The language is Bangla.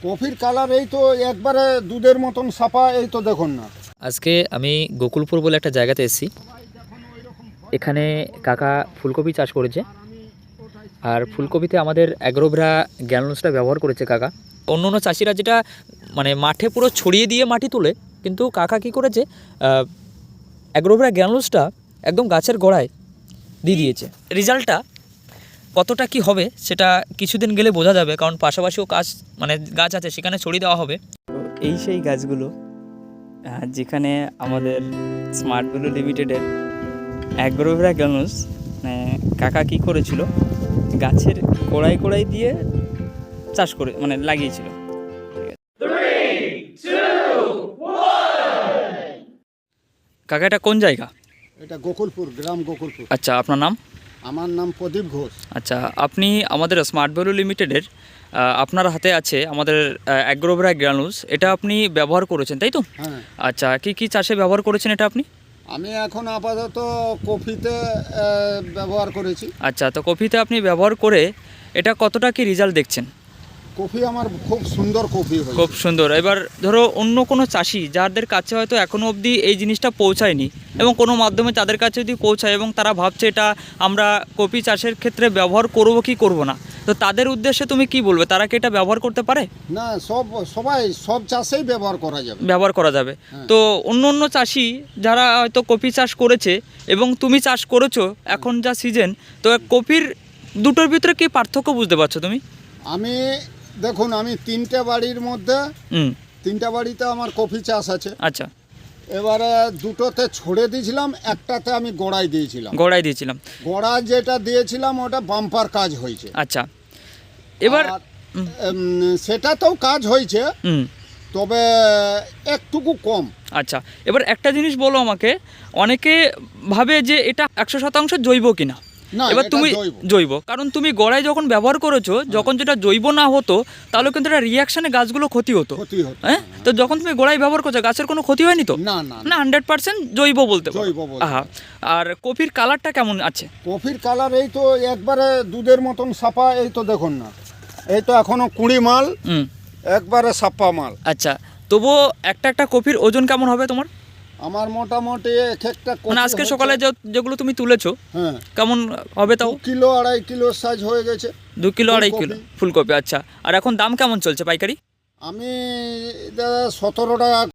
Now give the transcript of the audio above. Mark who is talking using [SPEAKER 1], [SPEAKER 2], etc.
[SPEAKER 1] কফির কালার এই তো একবারে দুধের মতন সাপা, এই তো দেখুন না।
[SPEAKER 2] আজকে আমি গোকুলপুর বলে একটা জায়গাতে এসেছি। এখানে কাকা ফুলকপি চাষ করেছে, আর ফুলকপিতে আমাদের অ্যাগ্রোভেরা গ্র্যানুলসটা ব্যবহার করেছে কাকা। অন্য অন্য চাষিরা যেটা মানে মাঠে পুরো ছড়িয়ে দিয়ে মাটি তুলে, কিন্তু কাকা কী করেছে, অ্যাগ্রোভেরা গ্র্যানুলসটা একদম গাছের গোড়ায় দিয়ে দিয়েছে। রেজাল্টটা কতটা কি হবে সেটা কিছুদিন গেলে বোঝা যাবে, কারণ পাশাপাশিও গাছ আছে, সেখানে ছড়িয়ে দেওয়া হবে। এই সেই গাছগুলো যেখানে আমাদের স্মার্ট ভ্যালু লিমিটেডের অ্যাগ্রোভেরা গ্র্যানুলস কাকা কী করেছিল, গাছের গোড়ায় গোড়ায় দিয়ে চাষ করে লাগিয়েছিল। কাকা এটা কোন জায়গা?
[SPEAKER 1] এটা গোকুলপুর, গ্রাম গোকুলপুর।
[SPEAKER 2] আচ্ছা, আপনার নাম?
[SPEAKER 1] আমার নাম প্রদীপ ঘোষ।
[SPEAKER 2] আচ্ছা, আপনি আমাদের স্মার্ট ভ্যালু লিমিটেডের আপনার হাতে আছে আমাদের অ্যাগ্রোভেরা গ্র্যানুলস, এটা আপনি ব্যবহার করেছেন তাই তো?
[SPEAKER 1] হ্যাঁ।
[SPEAKER 2] আচ্ছা, কি কি চাষে ব্যবহার করেছেন এটা আপনি?
[SPEAKER 1] আমি এখন আপাতত কফিতে ব্যবহার করেছি।
[SPEAKER 2] আচ্ছা, তো কফিতে আপনি ব্যবহার করে এটা কতটা কি রেজাল্ট দেখছেন?
[SPEAKER 1] কফি আমার খুব সুন্দর কফি হয়।
[SPEAKER 2] খুব সুন্দর। এবার ধরো অন্য কোনো চাষি যাদের কাছে হয়তো এখনও অবধি এই জিনিসটা পৌঁছায়নি, এবং কোনো মাধ্যমে তাদের কাছে যদি পৌঁছায় এবং তারা ভাবছে এটা আমরা কফি চাষের ক্ষেত্রে ব্যবহার করব কি করব না, তো তাদের উদ্দেশ্যে তুমি কি বলবে? তারা কি এটা ব্যবহার করতে পারে?
[SPEAKER 1] না, সব চাষেই ব্যবহার করা যাবে।
[SPEAKER 2] ব্যবহার করা যাবে।
[SPEAKER 1] হ্যাঁ।
[SPEAKER 2] তো অন্য অন্য চাষি যারা হয়তো কফি চাষ করেছে এবং তুমি চাষ করেছো, এখন যা সিজন, তো কফির দুটোর ভিতরে কি পার্থক্য বুঝতে পারছো তুমি?
[SPEAKER 1] দেখুন, আমি তিনটে বাড়ির মধ্যে তিনটা বাড়িতে আমার কফি চাষ আছে।
[SPEAKER 2] আচ্ছা,
[SPEAKER 1] এবারে দুটোতে ছড়ে দিয়েছিলাম, একটাতে আমি গোড়ায় দিয়েছিলাম।
[SPEAKER 2] গোড়া
[SPEAKER 1] যেটা দিয়েছিলাম ওটা বাম্পার কাজ হয়েছে।
[SPEAKER 2] আচ্ছা, এবার
[SPEAKER 1] সেটাতেও কাজ হয়েছে, তবে একটুকু কম।
[SPEAKER 2] আচ্ছা, এবার একটা জিনিস বলো আমাকে, অনেকে ভাবে যে এটা 100% জৈব কিনা। এবার তুমি জৈব, কারণ তুমি গোড়ায় যখন ব্যবহার করেছো, যখন যেটা জৈব না হতো তাহলে কিন্তু এটা রিয়াকশনে গাছগুলো ক্ষতি হতো। হ্যাঁ, তো যখন তুমি গোড়ায় ব্যবহার করছো গাছের কোনো ক্ষতি হয়নি তো?
[SPEAKER 1] না,
[SPEAKER 2] 100% জৈব বলতে পারো। আর কফির কালারটা কেমন আছে?
[SPEAKER 1] কফির কালার এই তো একবারে দুধের মতন সাপা, এই তো দেখুন না, এই তো এখনো কুড়ি মাল, একবারে সাপা মাল।
[SPEAKER 2] আচ্ছা, তবুও একটা কফির ওজন কেমন হবে তোমার?
[SPEAKER 1] আমার মোটামুটি একটা
[SPEAKER 2] আজকে সকালে যেগুলো তুমি তুলেছো,
[SPEAKER 1] হ্যাঁ,
[SPEAKER 2] কেমন হবে? তাও
[SPEAKER 1] 2 কিলো 2.5 কিলো সাইজ হয়ে গেছে।
[SPEAKER 2] 2 কিলো 2.5 কিলো ফুলকপি। আচ্ছা, আর এখন দাম কেমন চলছে পাইকারি?
[SPEAKER 1] আমি 17 টাকা